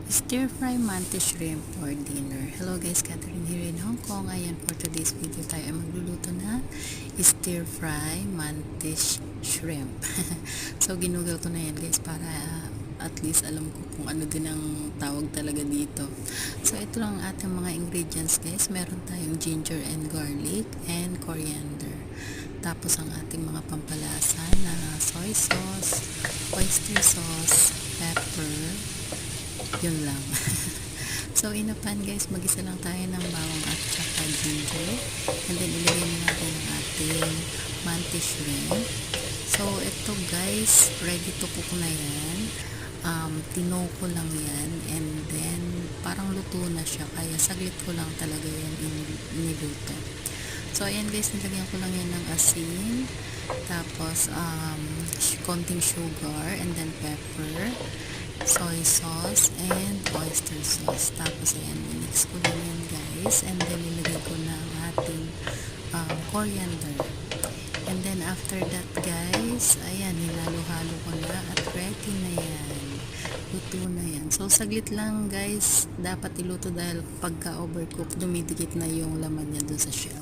Stir-fry mantis shrimp for dinner. Hello guys, Catherine here in Hong Kong. Ayan, for today's video tayo ay magluluto na stir-fry mantis shrimp. So, ginugol ko na yan guys para at least alam ko kung ano din ang tawag talaga dito. So, ito lang ang ating mga ingredients guys. Meron tayong ginger and garlic and coriander. Tapos ang ating mga pampalasa na soy sauce, oyster sauce, pepper, yun lang. So in a pan guys, magisa lang tayo ng bawang at saka ginger, and then ilagay na natin ang ating mantis shrimp. So ito guys, ready to cook na yan. Tinoko lang yan, and then parang luto na siya, kaya saglit ko lang talaga yan niluto. So ayan guys, nilagyan ko lang yan ng asin, tapos konting sugar, and then pepper, soy sauce, and oyster sauce. Tapos ayan, mix ko lang yan guys, and then nilagay ko na ang ating coriander. And then after that guys, ayan, hinalo-halo ko na at ready na yan. Luto na yan. So saglit lang guys, dapat iluto dahil pagka overcook, dumidikit na yung laman niya dun sa shell.